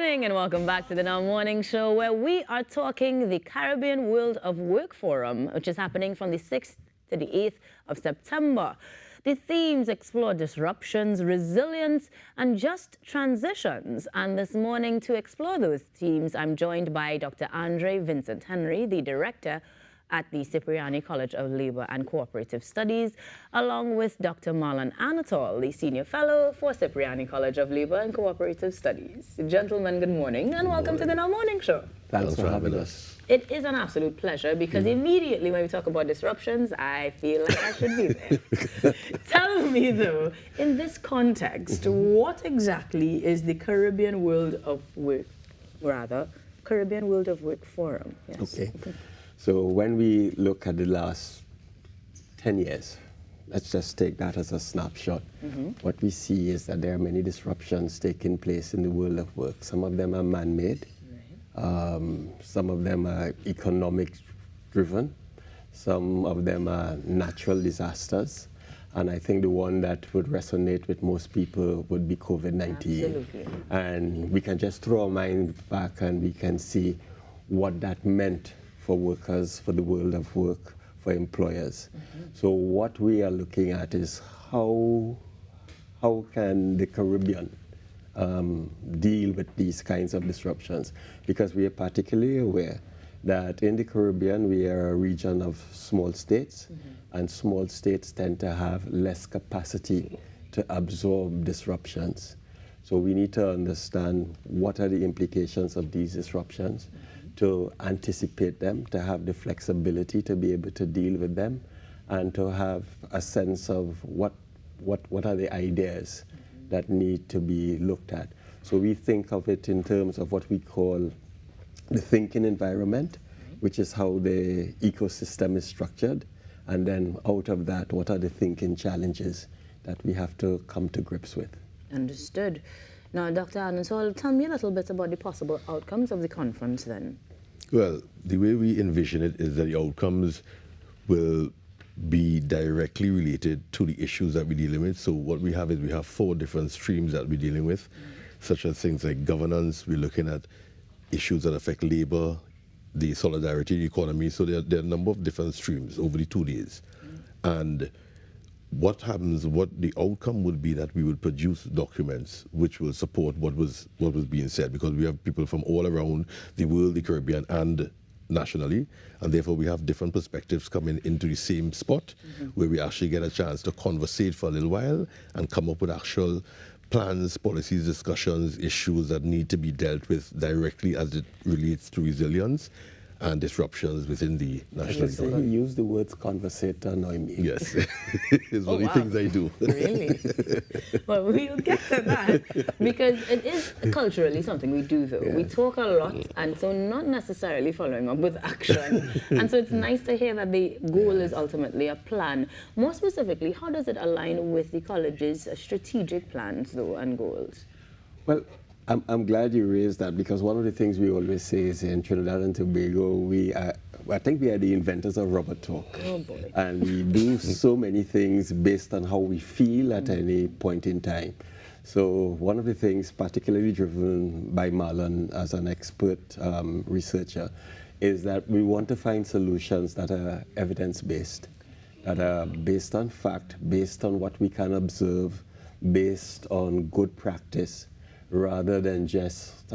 morning and welcome back to the Now Morning Show, where we are talking the Caribbean World of Work Forum, which is happening from the 6th to the 8th of September. The themes explore disruptions, resilience, and just transitions. And this morning, to explore those themes, I'm joined by Dr. Andre Vincent Henry, the director at the Cipriani College of Labor and Cooperative Studies, along with Dr. Marlon Anatol, the Senior Fellow for Cipriani College of Labor and Cooperative Studies. Gentlemen, good morning and welcome to the Now Morning Show. Thanks for having us. It is an absolute pleasure because immediately when we talk about disruptions, I feel like I should be there. Tell me though, in this context, what exactly is the Caribbean World of Work Forum? Yes. Okay. So when we look at the last 10 years, let's just take that as a snapshot. What we see is that there are many disruptions taking place in the world of work. Some of them are man-made, some of them are economic driven, some of them are natural disasters, and I think the one that would resonate with most people would be COVID-19. Absolutely. And we can just throw our mind back and we can see what that meant for workers, for the world of work, for employers. So what we are looking at is how can the Caribbean deal with these kinds of disruptions? Because we are particularly aware that in the Caribbean we are a region of small states, and small states tend to have less capacity to absorb disruptions. So we need to understand what are the implications of these disruptions, to anticipate them, to have the flexibility to be able to deal with them, and to have a sense of what are the ideas that need to be looked at. So we think of it in terms of what we call the thinking environment, which is how the ecosystem is structured, and then out of that, what are the thinking challenges that we have to come to grips with. Understood. Now, Dr. Anatol, tell me a little bit about the possible outcomes of the conference then. Well, the way we envision it is that the outcomes will be directly related to the issues that we're dealing with. So what we have is we have 4 different streams that we're dealing with, such as things like governance. We're looking at issues that affect labor, the solidarity economy. So there are a number of different streams over the 2 days. And what happens, what the outcome would be that we will produce documents which will support what was being said, because we have people from all around the world, the Caribbean, and nationally, and therefore we have different perspectives coming into the same spot where we actually get a chance to conversate for a little while and come up with actual plans, policies, discussions, issues that need to be dealt with directly as it relates to resilience and disruptions within the national economy. He used the words conversate to annoy me. Yes, it's one of the things I do. Really? Well, we'll get to that because it is culturally something we do though. Yeah. We talk a lot and so not necessarily following up with action. And so it's nice to hear that the goal is ultimately a plan. More specifically, how does it align with the college's strategic plans though and goals? Well, I'm glad you raised that, because one of the things we always say is in Trinidad and Tobago, I think we are the inventors of rubber talk. Oh boy. And we do so many things based on how we feel at any point in time. So one of the things, particularly driven by Marlon as an expert researcher, is that we want to find solutions that are evidence-based, that are based on fact, based on what we can observe, based on good practice, rather than just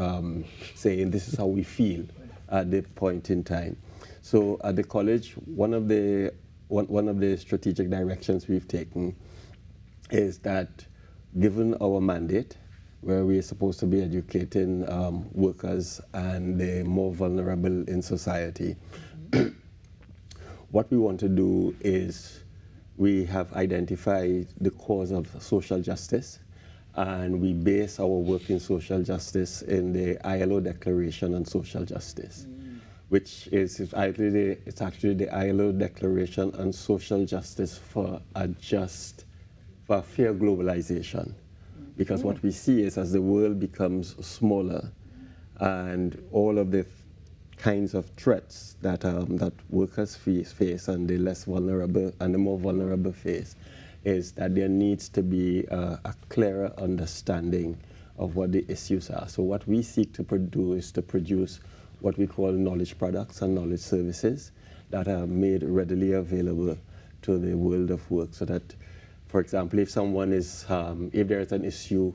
saying this is how we feel at the point in time. So at the college, one of the strategic directions we've taken is that, given our mandate, where we are supposed to be educating workers and the more vulnerable in society, what we want to do is we have identified the cause of social justice, and we base our work in social justice in the ILO Declaration on Social Justice, which is actually the ILO Declaration on Social Justice for fair globalization. Because what we see is, as the world becomes smaller and all of the kinds of threats that workers face and the less vulnerable and the more vulnerable face, is that there needs to be a clearer understanding of what the issues are. So what we seek to produce is to produce what we call knowledge products and knowledge services that are made readily available to the world of work, so that, for example, if someone is, if there is an issue,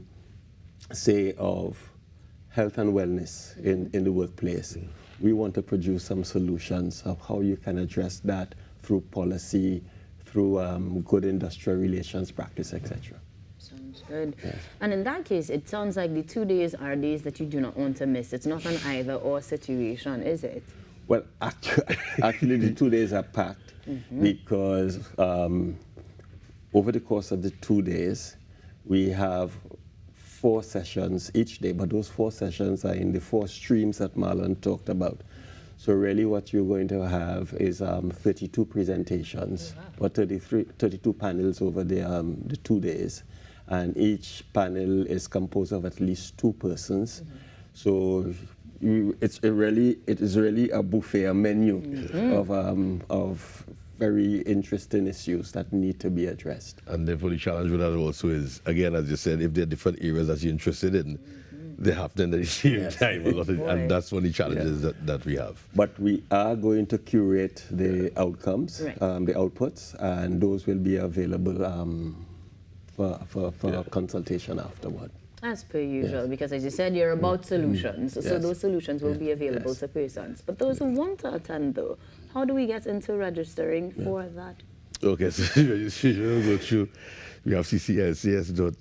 say, of health and wellness in the workplace, we want to produce some solutions of how you can address that through policy, through good industrial relations practice, etc. Sounds good. Yes. And in that case, it sounds like the 2 days are days that you do not want to miss. It's not an either or situation, is it? Well, actually the 2 days are packed because over the course of the 2 days, we have 4 sessions each day, but those 4 sessions are in the 4 streams that Marlon talked about. So really what you're going to have is 32 presentations, or 32 panels over the 2 days. And each panel is composed of at least 2 persons. So it is really a buffet, a menu of very interesting issues that need to be addressed. And therefore the challenge with that also is, again, as you said, if there are different areas that you're interested in, they happen at the same time. And that's one of the challenges that we have. But we are going to curate the outcomes, the outputs, and those will be available for consultation afterward. As per usual, because as you said, you're about solutions. So those solutions will be available to persons. But those who want to attend, though, how do we get into registering for that? Okay, so registration will go through, we have cclcs.edu.tt,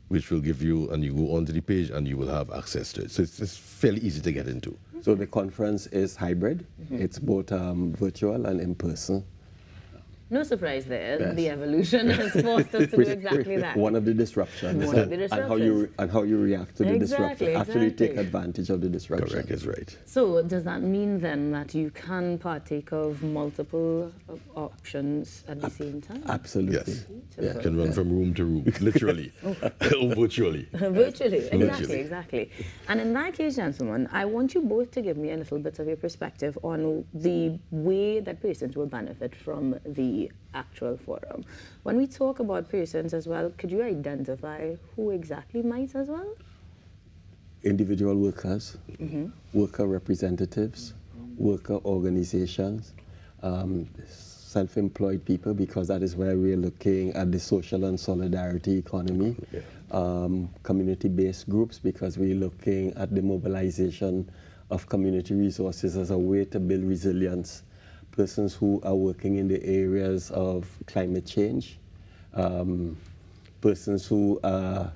which will give you, and you go onto the page and you will have access to it. So it's fairly easy to get into. So the conference is hybrid. It's both virtual and in person. No surprise there. Yes. The evolution has forced us to do exactly that. One of the disruptions. One of the disruptions. And how you react to the disruption. Actually take advantage of the disruption. Correct, is right. So does that mean then that you can partake of multiple options at the same time? Absolutely. Yes. You can run from room to room, literally, or virtually. Virtually, exactly. And in that case, gentlemen, I want you both to give me a little bit of your perspective on the way that persons will benefit from the actual forum. When we talk about persons as well, could you identify who exactly might as well? Individual workers, worker representatives, worker organizations, self-employed people, because that is where we're looking at the social and solidarity economy, community-based groups, because we're looking at the mobilization of community resources as a way to build resilience. Persons who are working in the areas of climate change, persons who are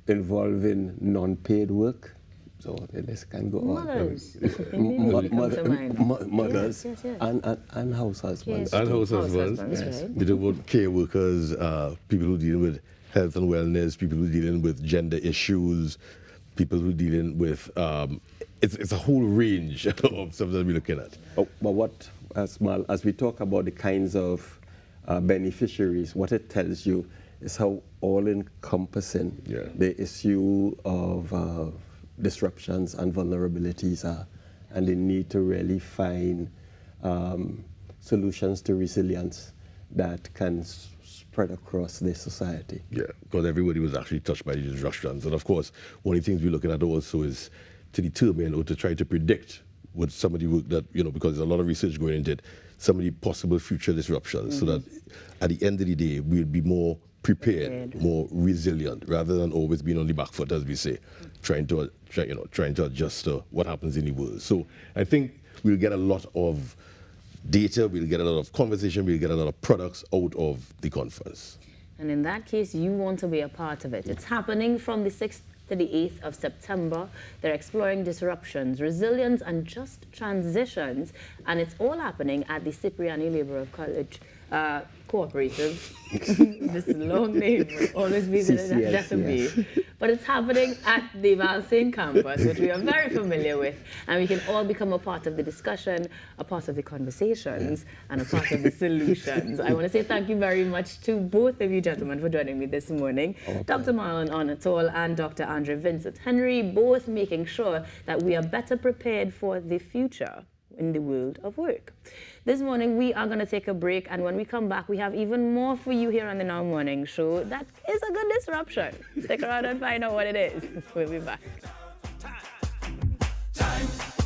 involved in non-paid work. So this can go mothers. on. Mothers and house husbands. And house husbands. Right. We talk about care workers, people who deal with health and wellness, people who dealing with gender issues, people who dealing with, it's a whole range of stuff that we're looking at. But what, as we talk about the kinds of beneficiaries, what it tells you is how all-encompassing the issue of disruptions and vulnerabilities are, and the need to really find solutions to resilience that can spread across the society. Yeah, because everybody was actually touched by the disruptions. And of course, one of the things we're looking at also is to determine or to try to predict with some of the work that, because there's a lot of research going into it, some of the possible future disruptions, so that at the end of the day, we'll be more prepared, more resilient, rather than always being on the back foot, as we say, trying to adjust to what happens in the world. So I think we'll get a lot of data, we'll get a lot of conversation, we'll get a lot of products out of the conference. And in that case, you want to be a part of it. It's happening from the 6th to the 8th of September. They're exploring disruptions, resilience, and just transitions. And it's all happening at the Cipriani Labour College Cooperative. This long name will always be the F&B. But it's happening at the Valsayn campus, which we are very familiar with. And we can all become a part of the discussion, a part of the conversations, and a part of the solutions. I want to say thank you very much to both of you gentlemen for joining me this morning. Dr. Marlon Onatol and Dr. Andre Vincent Henry, both making sure that we are better prepared for the future. in the world of work. This morning, we are going to take a break, and when we come back, we have even more for you here on the Now Morning Show. That is a good disruption. Stick around and find out what it is. We'll be back.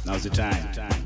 Now's the time.